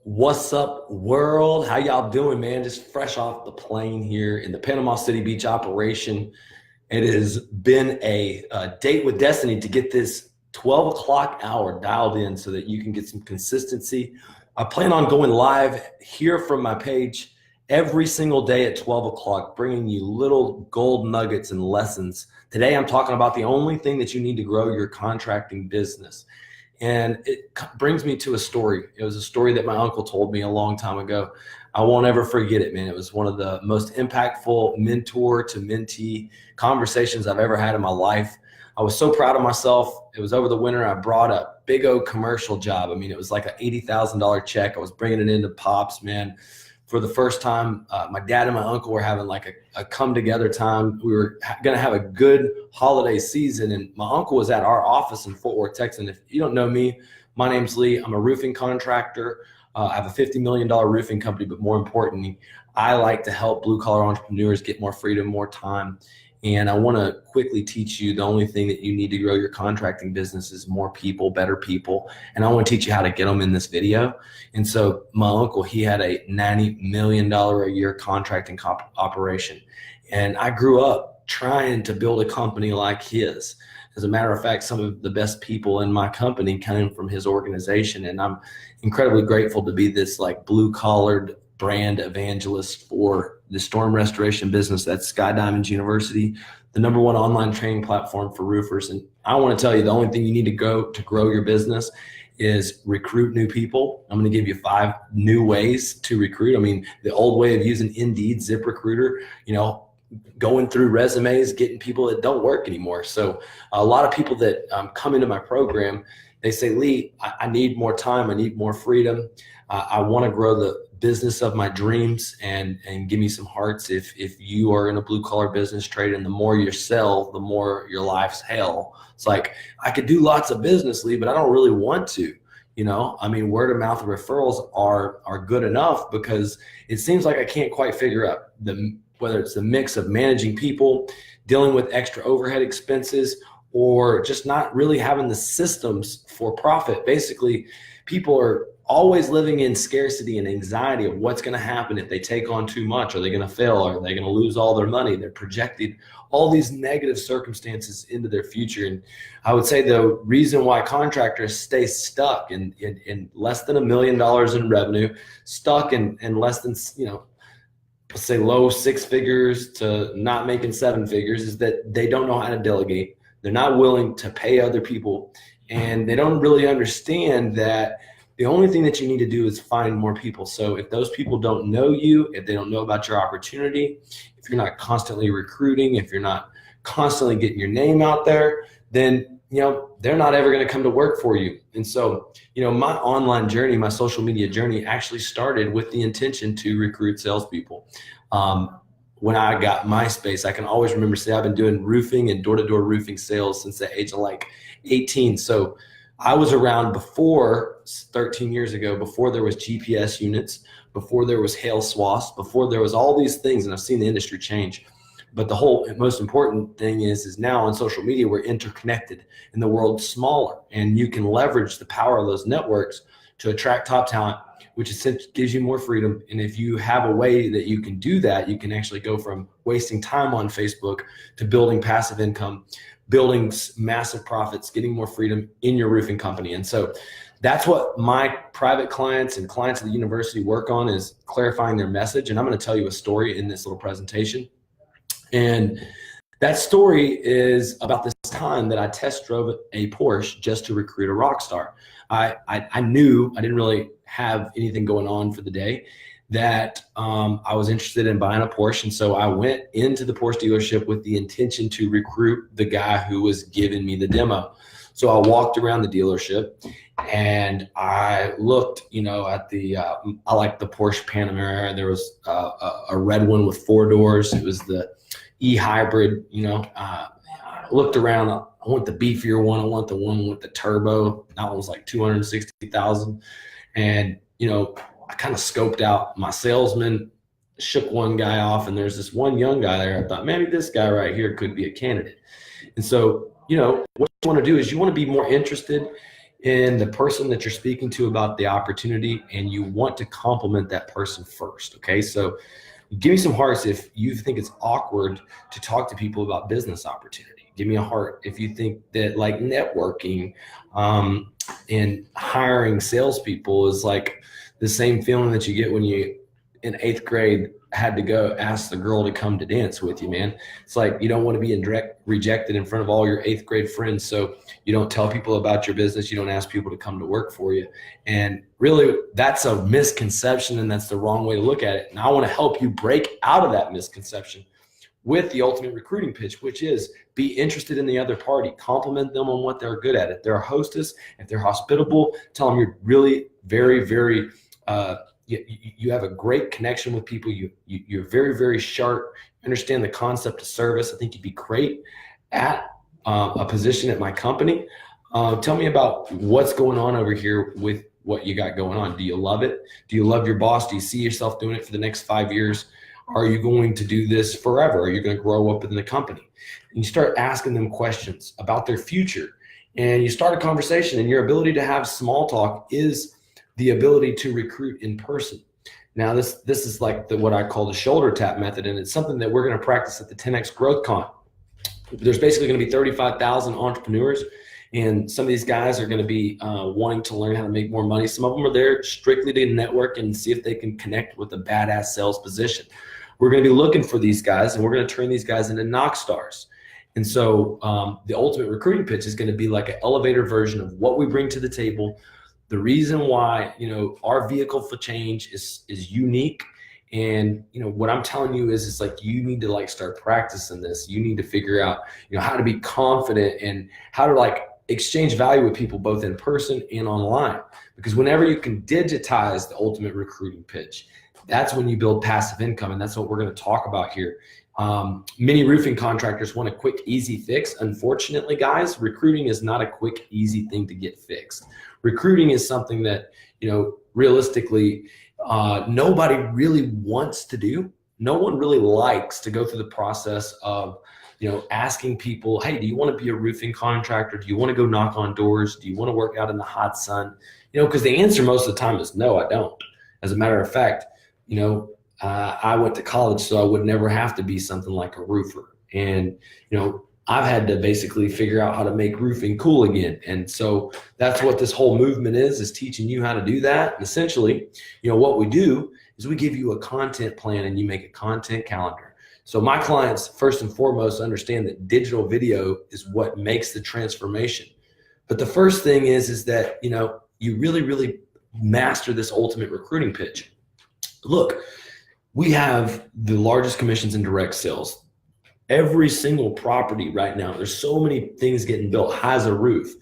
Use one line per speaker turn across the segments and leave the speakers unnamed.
What's up, world? How y'all doing, man? Just fresh off the plane here in the Panama City Beach operation. It has been a date with destiny to get this 12 o'clock hour dialed in so that you can get some consistency. I plan on going live here from my page every single day at 12 o'clock, bringing you little gold nuggets and lessons. Today, I'm talking about the only thing that you need to grow your contracting business. And it brings me to a story. It was a story that my uncle told me a long time ago. I won't ever forget it, man. It was one of the most impactful mentor to mentee conversations I've ever had in my life. I was so proud of myself. It was over the winter. I brought a big old commercial job. I mean, it was like an $80,000 check. I was bringing it into Pops, man. For the first time, my dad and my uncle were having like a come together time. We were going to have a good holiday season. And my uncle was at our office in Fort Worth, Texas. And if you don't know me, my name's Lee. I'm a roofing contractor. I have a $50 million roofing company, but more importantly, I like to help blue collar entrepreneurs get more freedom, more time. And I want to quickly teach you the only thing that you need to grow your contracting business is more people, better people. And I want to teach you how to get them in this video. And so my uncle, he had a $90 million a year contracting operation. And I grew up trying to build a company like his. As a matter of fact, some of the best people in my company came from his organization. And I'm incredibly grateful to be this like blue collared brand evangelist for the storm restoration business. That's Sky Diamonds University, the #1 online training platform for roofers. And I want to tell you, the only thing you need to go to grow your business is recruit new people. I'm going to give you 5 new ways to recruit. I mean, the old way of using Indeed, ZipRecruiter, going through resumes, getting people that don't work anymore. So a lot of people that come into my program, they say, Lee, I need more time. I need more freedom. I want to grow the business of my dreams and give me some hearts. If you are in a blue collar business trade, and the more you sell, the more your life's hell. It's like, I could do lots of business, Lee, but I don't really want to. I mean, word of mouth referrals are good enough because it seems like I can't quite figure out whether it's the mix of managing people, dealing with extra overhead expenses, or just not really having the systems for profit. Basically, people are always living in scarcity and anxiety of what's going to happen if they take on too much. Are they going to fail? Are they going to lose all their money? They're projecting all these negative circumstances into their future. And I would say the reason why contractors stay stuck in less than $1 million in revenue, stuck in less than, say low 6 figures to not making 7 figures, is that they don't know how to delegate. They're not willing to pay other people, and they don't really understand that the only thing that you need to do is find more people. So if those people don't know you, if they don't know about your opportunity, if you're not constantly recruiting, if you're not constantly getting your name out there, then they're not ever going to come to work for you. And so, my online journey, my social media journey actually started with the intention to recruit salespeople. When I got MySpace, I can always remember I've been doing roofing and door-to-door roofing sales since the age of like 18. So I was around before 13 years ago, before there was GPS units, before there was hail swaths, before there was all these things, and I've seen the industry change. But the whole most important thing is now on social media, we're interconnected and the world's smaller, and you can leverage the power of those networks to attract top talent, which essentially gives you more freedom. And if you have a way that you can do that, you can actually go from wasting time on Facebook to building passive income, building massive profits, getting more freedom in your roofing company. And so that's what my private clients and clients of the university work on, is clarifying their message. And I'm going to tell you a story in this little presentation. And that story is about this time that I test drove a Porsche just to recruit a rock star. I knew I didn't really have anything going on for the day, that I was interested in buying a Porsche. And so I went into the Porsche dealership with the intention to recruit the guy who was giving me the demo. So I walked around the dealership and I looked, at I like the Porsche Panamera. There was a red one with 4 doors. It was the e-hybrid, I looked around. I want the beefier one. I want the one with the turbo. That one was like $260,000. And, I kind of scoped out my salesman, shook one guy off, and there's this one young guy there. I thought, maybe this guy right here could be a candidate. And so, what you want to do is you want to be more interested in the person that you're speaking to about the opportunity, and you want to compliment that person first. Okay, so give me some hearts if you think it's awkward to talk to people about business opportunity. Give me a heart if you think that like networking and hiring salespeople is like the same feeling that you get when you in 8th grade had to go ask the girl to come to dance with you, man. It's like you don't want to be rejected in front of all your 8th grade friends. So you don't tell people about your business. You don't ask people to come to work for you. And really, that's a misconception, and that's the wrong way to look at it. And I want to help you break out of that misconception with the ultimate recruiting pitch, which is be interested in the other party, compliment them on what they're good at. If they're a hostess, if they're hospitable, tell them you're really very, very, you have a great connection with people. You're very, very sharp. Understand the concept of service. I think you'd be great at a position at my company. Tell me about what's going on over here with what you got going on. Do you love it? Do you love your boss? Do you see yourself doing it for the next 5 years? Are you going to do this forever? Are you going to grow up in the company? And you start asking them questions about their future, and you start a conversation, and your ability to have small talk is the ability to recruit in person. Now, this is like what I call the shoulder tap method, and it's something that we're going to practice at the 10X Growth Con. There's basically going to be 35,000 entrepreneurs, and some of these guys are going to be wanting to learn how to make more money. Some of them are there strictly to network and see if they can connect with a badass sales position. We're going to be looking for these guys, and we're going to turn these guys into knock stars. And so the ultimate recruiting pitch is going to be like an elevator version of what we bring to the table. The reason why, our vehicle for change is unique. And, what I'm telling you is it's like, you need to like start practicing this. You need to figure out, how to be confident and how to like exchange value with people, both in person and online. Because whenever you can digitize the ultimate recruiting pitch, that's when you build passive income. And that's what we're going to talk about here. Many roofing contractors want a quick, easy fix. Unfortunately, guys, recruiting is not a quick, easy thing to get fixed. Recruiting is something that, realistically, nobody really wants to do. No one really likes to go through the process of, asking people, hey, do you want to be a roofing contractor? Do you want to go knock on doors? Do you want to work out in the hot sun? Because the answer most of the time is no, I don't. As a matter of fact, I went to college, so I would never have to be something like a roofer. And, I've had to basically figure out how to make roofing cool again. And so that's what this whole movement is teaching you how to do that. And essentially, what we do is we give you a content plan and you make a content calendar. So my clients, first and foremost, understand that digital video is what makes the transformation. But the first thing is that, you really, really master this ultimate recruiting pitch. Look, we have the largest commissions in direct sales. Every single property right now, there's so many things getting built, has a roof.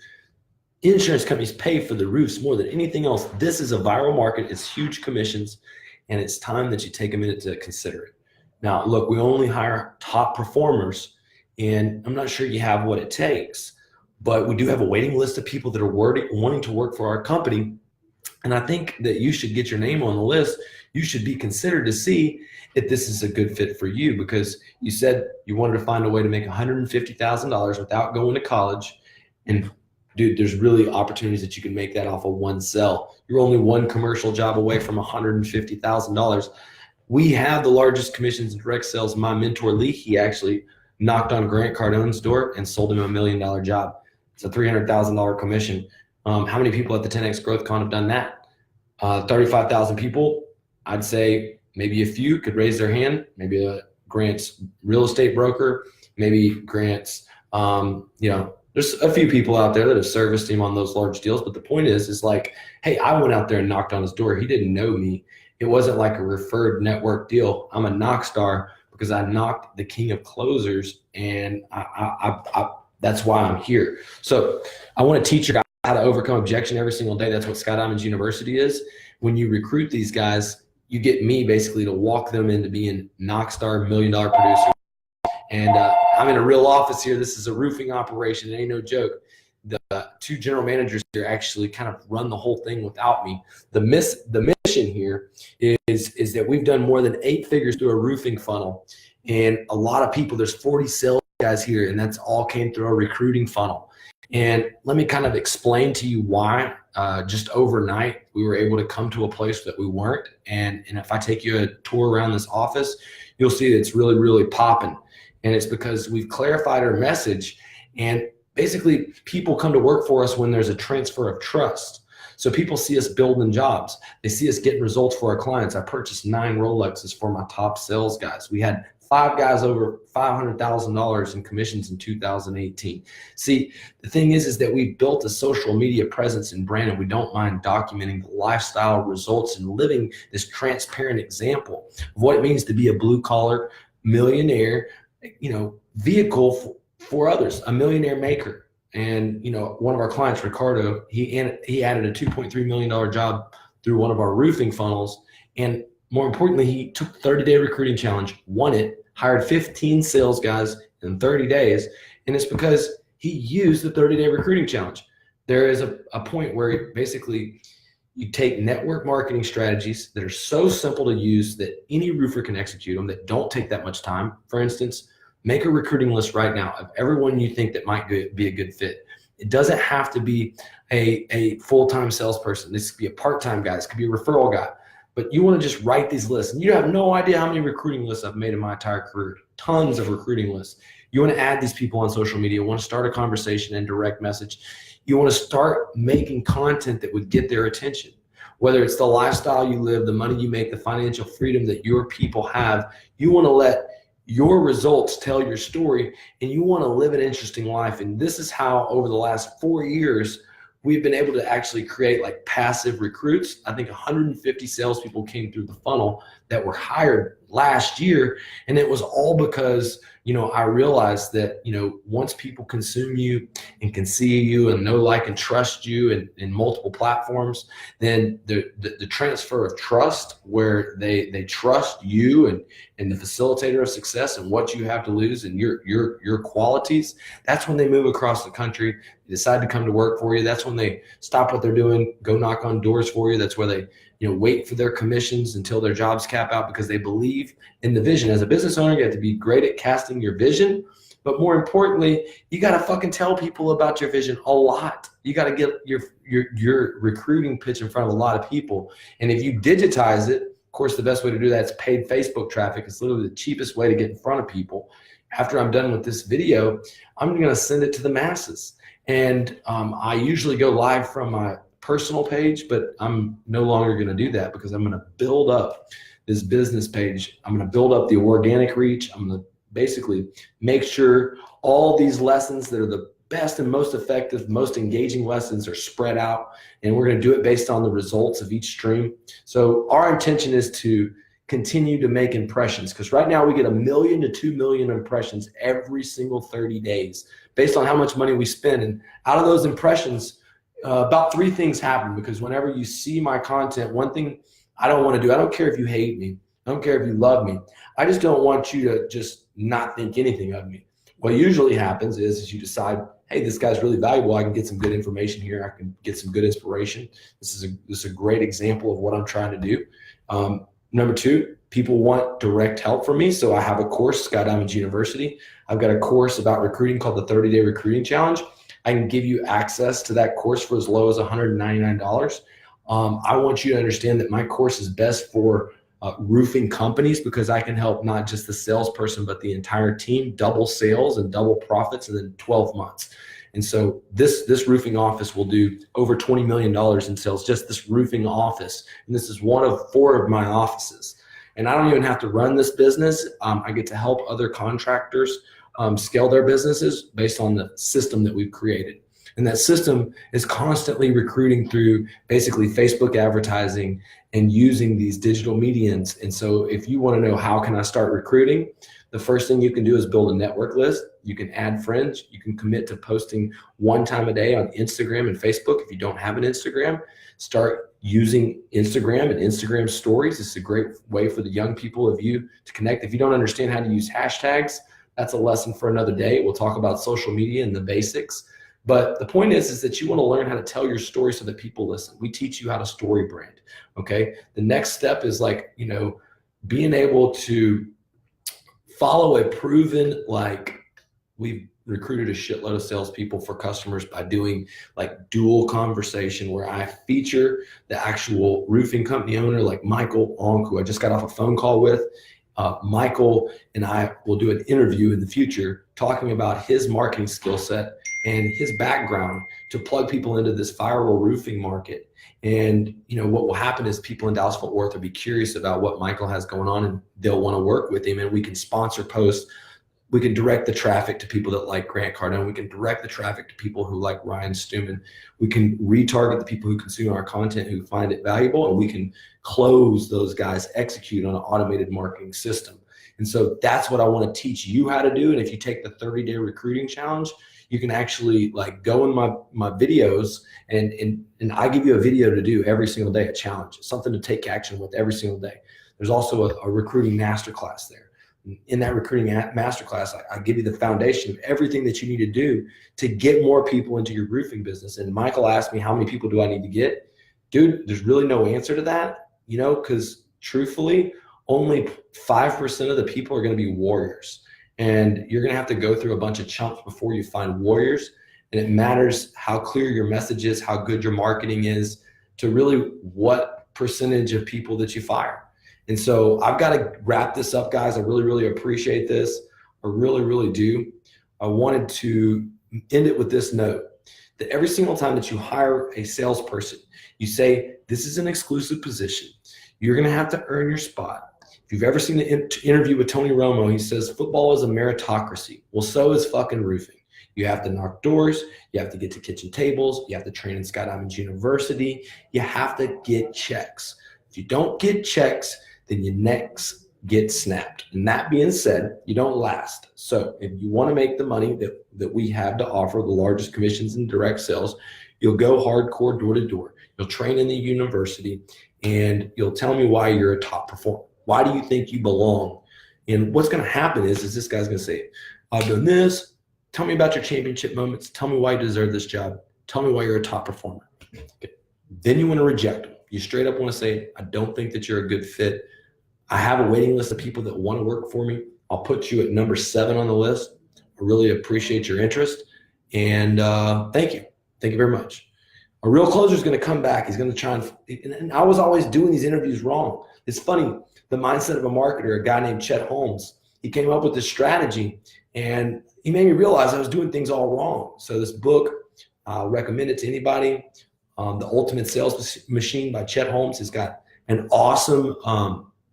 Insurance companies pay for the roofs more than anything else. This is a viral market. It's huge commissions, and it's time that you take a minute to consider it. Now, look, we only hire top performers, and I'm not sure you have what it takes, but we do have a waiting list of people that are wanting to work for our company. And I think that you should get your name on the list. You should be considered to see if this is a good fit for you, because you said you wanted to find a way to make $150,000 without going to college. And dude, there's really opportunities that you can make that off of one sell. You're only one commercial job away from $150,000. We have the largest commissions in direct sales. My mentor, Lee, he actually knocked on Grant Cardone's door and sold him $1 million job. It's a $300,000 commission. How many people at the 10X Growth Con have done that? 35,000 people. I'd say maybe a few could raise their hand. Maybe Grant's real estate broker. Maybe Grant's, there's a few people out there that have serviced him on those large deals. But the point is like, hey, I went out there and knocked on his door. He didn't know me. It wasn't like a referred network deal. I'm a knock star because I knocked the king of closers, and I that's why I'm here. So I want to teach you guys how to overcome objection every single day. That's what Sky Diamonds University is. When you recruit these guys, you get me basically to walk them into being knock star $1 million producers. And I'm in a real office here. This is a roofing operation. It ain't no joke. The two general managers here actually kind of run the whole thing without me. The mission here is that we've done more than 8 figures through a roofing funnel. And a lot of people, there's 40 sales guys here, and that's all came through a recruiting funnel. And let me kind of explain to you why. Just overnight, we were able to come to a place that we weren't. And if I take you a tour around this office, you'll see that it's really, really popping. And it's because we've clarified our message. And basically, people come to work for us when there's a transfer of trust. So people see us building jobs. They see us getting results for our clients. I purchased 9 Rolexes for my top sales guys. We had 5 guys over $500,000 in commissions in 2018. See, the thing is that we've built a social media presence and brand, and we don't mind documenting the lifestyle results and living this transparent example of what it means to be a blue collar millionaire, vehicle for others, a millionaire maker. And one of our clients, Ricardo, he added a $2.3 million job through one of our roofing funnels. And more importantly, he took the 30-day recruiting challenge, won it, hired 15 sales guys in 30 days. And it's because he used the 30-day recruiting challenge. There is a point where basically you take network marketing strategies that are so simple to use that any roofer can execute them, that don't take that much time. For instance, make a recruiting list right now of everyone you think that might be a good fit. It doesn't have to be a full-time salesperson. This could be a part-time guy. This could be a referral guy. But you want to just write these lists. And you have no idea how many recruiting lists I've made in my entire career. Tons of recruiting lists. You want to add these people on social media. You want to start a conversation and direct message. You want to start making content that would get their attention. Whether it's the lifestyle you live, the money you make, the financial freedom that your people have, you want to let your results tell your story, and you want to live an interesting life. And this is how over the last 4 years, we've been able to actually create like passive recruits. I think 150 salespeople came through the funnel that were hired last year. And it was all because, I realized that, once people consume you and can see you and know, like, and trust you in multiple platforms, then the transfer of trust, where they trust you and the facilitator of success and what you have to lose and your qualities, that's when they move across the country. They decide to come to work for you. That's when they stop what they're doing, go knock on doors for you. That's where they wait for their commissions until their jobs cap out, because they believe in the vision. As a business owner, you have to be great at casting your vision, but more importantly, you got to fucking tell people about your vision a lot. You got to get your recruiting pitch in front of a lot of people. And if you digitize it, of course, the best way to do that is paid Facebook traffic. It's literally the cheapest way to get in front of people. After I'm done with this video, I'm going to send it to the masses. And I usually go live from my personal page, but I'm no longer going to do that, because I'm going to build up this business page. I'm going to build up the organic reach. I'm going to basically make sure all these lessons that are the best and most effective, most engaging lessons are spread out. And we're going to do it based on the results of each stream. So our intention is to continue to make impressions, because right now we get 1 million to 2 million impressions every single 30 days based on how much money we spend. And out of those impressions, about 3 things happen, because whenever you see my content, one thing I don't want to do, I don't care if you hate me, I don't care if you love me, I just don't want you to just not think anything of me. What usually happens is you decide, hey, this guy's really valuable. I can get some good information here. I can get some good inspiration. This is a great example of what I'm trying to do. Number 2, people want direct help from me. So I have a course, Scott Diamond University. I've got a course about recruiting called the 30-day recruiting challenge. I can give you access to that course for as low as $199. I want you to understand that my course is best for roofing companies, because I can help not just the salesperson, but the entire team double sales and double profits in 12 months. And so this roofing office will do over $20 million in sales, just this roofing office. And this is one of 4 of my offices. And I don't even have to run this business. I get to help other contractors scale their businesses based on the system that we've created. And that system is constantly recruiting through basically Facebook advertising and using these digital mediums. And so if you want to know how can I start recruiting, the first thing you can do is build a network list. You can add friends. You can commit to posting 1 time a day on Instagram and Facebook. If you don't have an Instagram, start using Instagram and Instagram stories. It's a great way for the young people of you to connect. If you don't understand how to use hashtags, that's a lesson for another day. We'll talk about social media and the basics. But the point is that you want to learn how to tell your story so that people listen. We teach you how to story brand, okay? The next step is being able to follow a proven, we've recruited a shitload of salespeople for customers by doing like dual conversation, where I feature the actual roofing company owner, like Michael Onk, who I just got off a phone call with. Michael and I will do an interview in the future talking about his marketing skill set and his background to plug people into this firewall roofing market. And what will happen is people in Dallas-Fort Worth will be curious about what Michael has going on, and they'll want to work with him, and we can sponsor posts. We can direct the traffic to people that like Grant Cardone. We can direct the traffic to people who like Ryan Stewman. We can retarget the people who consume our content, who find it valuable, and we can close those guys, execute on an automated marketing system. And so that's what I want to teach you how to do. And if you take the 30-day recruiting challenge, you can actually like go in my videos and I give you a video to do every single day, a challenge, something to take action with every single day. There's also a recruiting masterclass there. In that recruiting masterclass, I give you the foundation of everything that you need to do to get more people into your roofing business. And Michael asked me, how many people do I need to get? Dude, there's really no answer to that, because truthfully, only 5% of the people are going to be warriors. And you're going to have to go through a bunch of chumps before you find warriors. And it matters how clear your message is, how good your marketing is, to really what percentage of people that you fire. And so I've got to wrap this up, guys. I really, really appreciate this. I really, really do. I wanted to end it with this note, that every single time that you hire a salesperson, you say, this is an exclusive position. You're going to have to earn your spot. If you've ever seen the interview with Tony Romo, he says football is a meritocracy. Well, so is fucking roofing. You have to knock doors. You have to get to kitchen tables. You have to train in Sky Diamond University. You have to get checks. If you don't get checks, then your necks get snapped. And that being said, you don't last. So if you want to make the money that we have to offer, the largest commissions in direct sales, you'll go hardcore door to door. You'll train in the university, and you'll tell me why you're a top performer. Why do you think you belong? And what's going to happen is this guy's going to say, I've done this. Tell me about your championship moments. Tell me why you deserve this job. Tell me why you're a top performer. Okay. Then you want to reject them. You straight up want to say, I don't think that you're a good fit. I have a waiting list of people that want to work for me. I'll put you at number 7 on the list. I really appreciate your interest. And thank you. Thank you very much. A real closer is going to come back. He's going to try and I was always doing these interviews wrong. It's funny, the mindset of a marketer, a guy named Chet Holmes, he came up with this strategy, and he made me realize I was doing things all wrong. So this book, I'll recommend it to anybody. The Ultimate Sales Machine by Chet Holmes has got an awesome,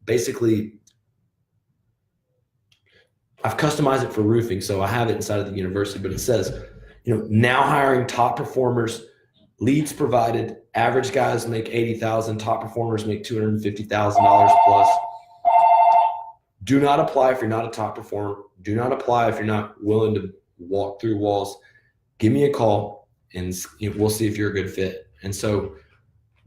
basically, I've customized it for roofing, so I have it inside of the university, but it says, now hiring top performers, leads provided, average guys make $80,000, top performers make $250,000 plus. Do not apply if you're not a top performer. Do not apply if you're not willing to walk through walls. Give me a call, and we'll see if you're a good fit. And so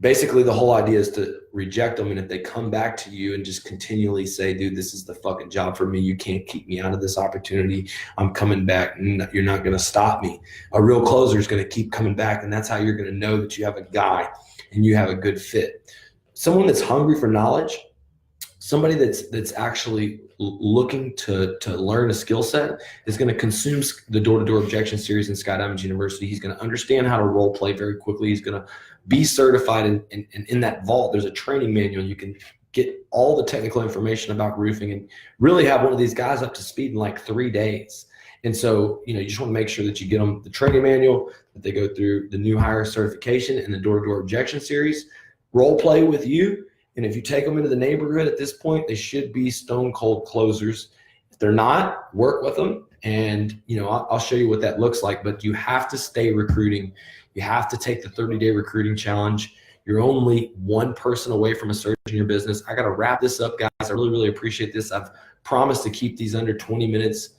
basically the whole idea is to reject them. And if they come back to you and just continually say, dude, this is the fucking job for me. You can't keep me out of this opportunity. I'm coming back. You're not going to stop me. A real closer is going to keep coming back. And that's how you're going to know that you have a guy and you have a good fit. Someone that's hungry for knowledge, somebody that's actually looking to learn a skill set is going to consume the door-to-door objection series in Sky Diamond University. He's going to understand how to role play very quickly. He's going to be certified, and in that vault, there's a training manual. You can get all the technical information about roofing and really have one of these guys up to speed in like 3 days. And so, you just want to make sure that you get them the training manual, that they go through the new hire certification and the door-to-door objection series, role play with you. And if you take them into the neighborhood at this point, they should be stone cold closers. If they're not, work with them. And, I'll show you what that looks like, but you have to stay recruiting. You have to take the 30-day recruiting challenge. You're only one person away from a surge in your business. I got to wrap this up, guys. I really, really appreciate this. I've promised to keep these under 20 minutes.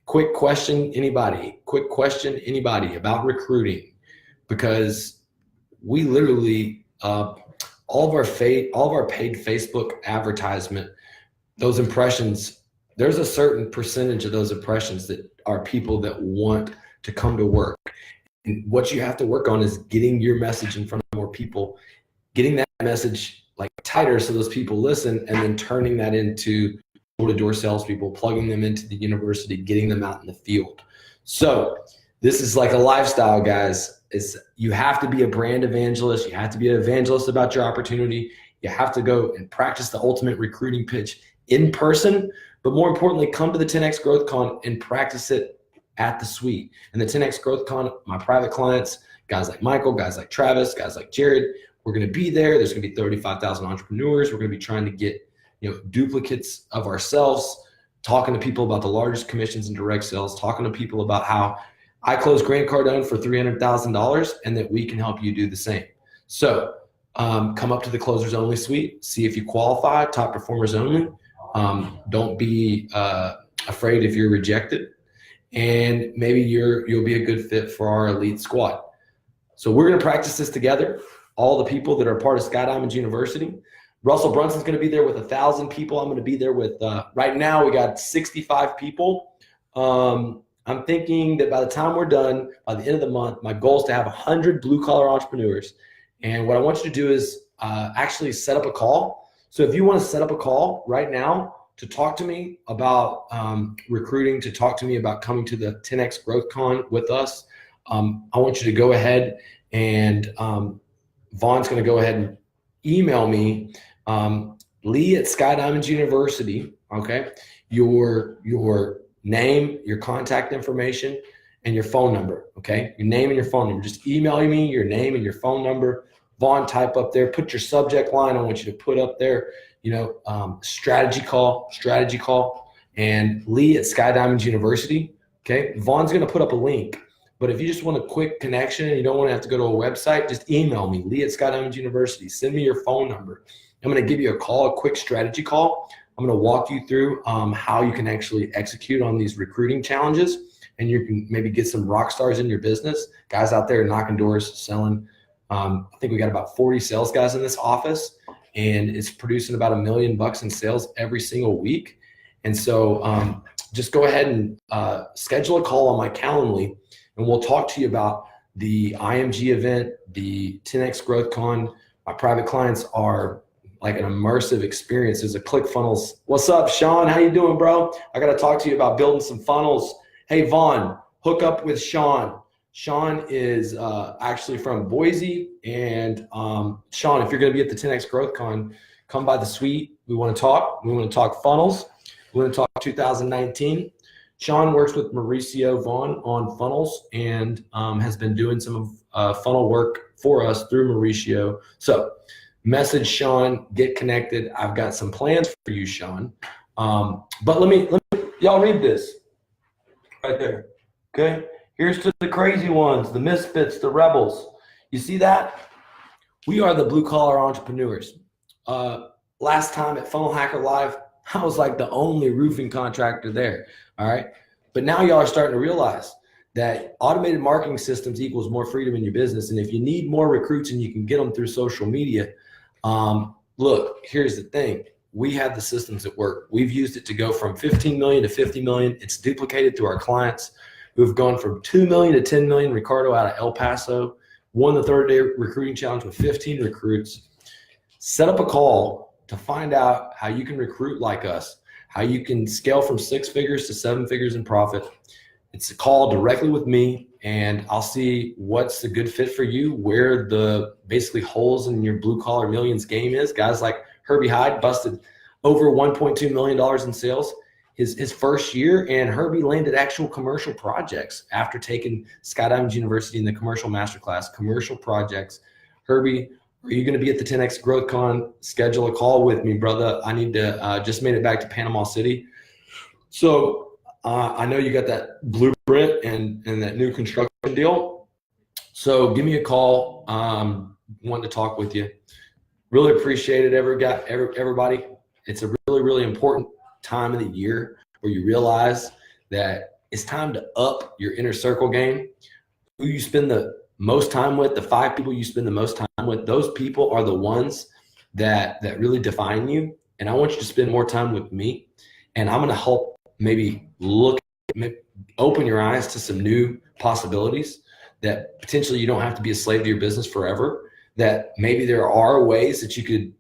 Quick question, anybody about recruiting, because we literally, all of our paid Facebook advertisement, those impressions, there's a certain percentage of those impressions that are people that want to come to work. And what you have to work on is getting your message in front of more people, getting that message like tighter so those people listen, and then turning that into door-to-door salespeople, plugging them into the university, getting them out in the field. So this is like a lifestyle, guys. You have to be a brand evangelist. You have to be an evangelist about your opportunity. You have to go and practice the ultimate recruiting pitch in person, but more importantly, come to the 10X Growth Con and practice it at the suite. And the 10X Growth Con, my private clients, guys like Michael, guys like Travis, guys like Jared, we're going to be there. There's going to be 35,000 entrepreneurs. We're going to be trying to get duplicates of ourselves, talking to people about the largest commissions in direct sales, talking to people about how I closed Grant Cardone for $300,000 and that we can help you do the same. So come up to the Closers Only Suite, see if you qualify, top performers only. Don't be afraid if you're rejected, and maybe you'll be a good fit for our elite squad. So we're going to practice this together. All the people that are part of Sky Diamonds University. Russell Brunson's going to be there with 1,000 people. I'm going to be there with, right now we got 65 people. I'm thinking that by the time we're done, by the end of the month, my goal is to have 100 blue collar entrepreneurs. And what I want you to do is actually set up a call. So if you want to set up a call right now to talk to me about recruiting, to talk to me about coming to the 10X Growth Con with us, I want you to go ahead and Vaughn's going to go ahead and email me, Lee at Sky Diamonds University, okay, your name, your contact information, and your phone number, okay? Your name and your phone number. Just email me your name and your phone number. Vaughn, type up there, put your subject line. I want you to put up there, strategy call, and Lee at Sky Diamonds University, okay? Vaughn's going to put up a link. But if you just want a quick connection and you don't want to have to go to a website, just email me, Lee at Sky Diamonds University. Send me your phone number. I'm going to give you a call, a quick strategy call. I'm going to walk you through how you can actually execute on these recruiting challenges, and you can maybe get some rock stars in your business, guys out there knocking doors, selling. I think we got about 40 sales guys in this office, and it's producing about $1 million in sales every single week. And so just go ahead and schedule a call on my Calendly, and we'll talk to you about the IMG event, the 10X Growth Con. My private clients are like an immersive experience. There's a ClickFunnels. What's up, Sean? How you doing, bro? I got to talk to you about building some funnels. Hey, Vaughn, hook up with Sean. Sean is actually from Boise. And Sean, if you're going to be at the 10X Growth Con, come by the suite. We want to talk. We want to talk funnels. We want to talk 2019. Sean works with Mauricio Vaughn on funnels and has been doing some funnel work for us through Mauricio. So message Sean, get connected. I've got some plans for you, Sean. But let me y'all read this right there. Okay. Here's to the crazy ones, the misfits, the rebels. You see that? We are the blue collar entrepreneurs. Last time at Funnel Hacker Live, I was like the only roofing contractor there. All right. But now y'all are starting to realize that automated marketing systems equals more freedom in your business. And if you need more recruits and you can get them through social media, look, here's the thing. We have the systems that work. We've used it to go from 15 million to 50 million. It's duplicated through our clients who have gone from 2 million to 10 million. Ricardo out of El Paso won the 3rd-day recruiting challenge with 15 recruits. Set up a call to find out how you can recruit like us, how you can scale from 6 figures to 7 figures in profit. It's a call directly with me, and I'll see what's the good fit for you, where the basically holes in your blue collar millions game is. Guys like Herbie Hyde busted over $1.2 million in sales his first year, and Herbie landed actual commercial projects after taking Sky Diamonds University in the commercial masterclass, commercial projects. Herbie, are you going to be at the 10X Growth Con? Schedule a call with me, brother. I need to just made it back to Panama City. So I know you got that blueprint and that new construction deal. So give me a call. Wanting to talk with you. Really appreciate it, everybody. It's a really, really important time of the year where you realize that it's time to up your inner circle game. Who you spend the most time with, the 5 people you spend the most time with, those people are the ones that really define you. And I want you to spend more time with me. And I'm going to help maybe open your eyes to some new possibilities that potentially you don't have to be a slave to your business forever, that maybe there are ways that you could,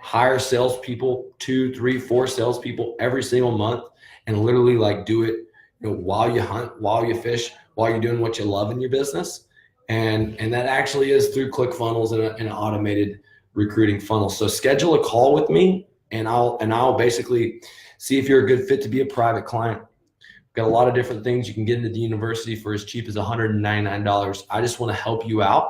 hire salespeople, 2, 3, 4 salespeople every single month, and literally like do it, while you hunt, while you fish, while you're doing what you love in your business. And that actually is through ClickFunnels and an automated recruiting funnel. So schedule a call with me, and I'll basically see if you're a good fit to be a private client. Got a lot of different things. You can get into the university for as cheap as $199. I just want to help you out.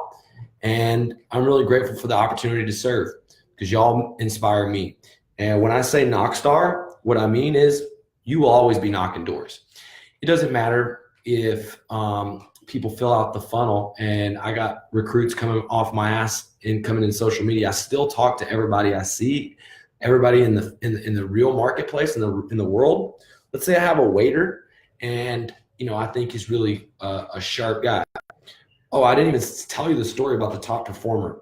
And I'm really grateful for the opportunity to serve, because y'all inspire me. And when I say Knockstar, what I mean is you will always be knocking doors. It doesn't matter if people fill out the funnel and I got recruits coming off my ass and coming in social media. I still talk to everybody I see, everybody in the real marketplace, in the world. Let's say I have a waiter, and I think he's really a sharp guy. Oh, I didn't even tell you the story about the top performer.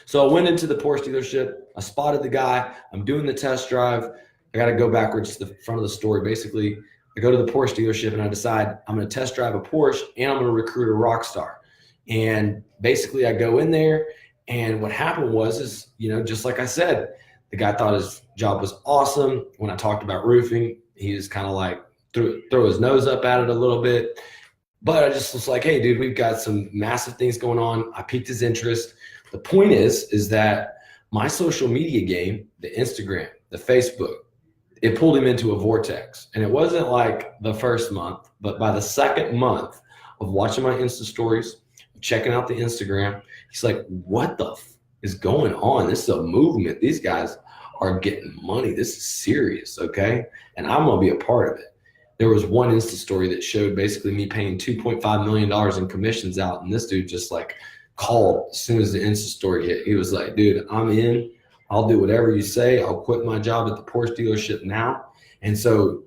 So I went into the Porsche dealership. I spotted the guy. I'm doing the test drive. I got to go backwards to the front of the story. Basically, I go to the Porsche dealership and I decide I'm going to test drive a Porsche and I'm going to recruit a rock star. And basically I go in there, and what happened was, just like I said, the guy thought his job was awesome. When I talked about roofing, he was kind of like throw his nose up at it a little bit. But I just was like, hey, dude, we've got some massive things going on. I piqued his interest. The point is that my social media game, the Instagram, the Facebook, it pulled him into a vortex. And it wasn't like the first month, but by the second month of watching my Insta stories, checking out the Instagram, he's like, what the is going on? This is a movement. These guys are getting money. This is serious, okay? And I'm going to be a part of it. There was one Insta story that showed basically me paying $2.5 million in commissions out. And this dude just like called as soon as the Insta story hit. He was like, dude, I'm in. I'll do whatever you say. I'll quit my job at the Porsche dealership now. And so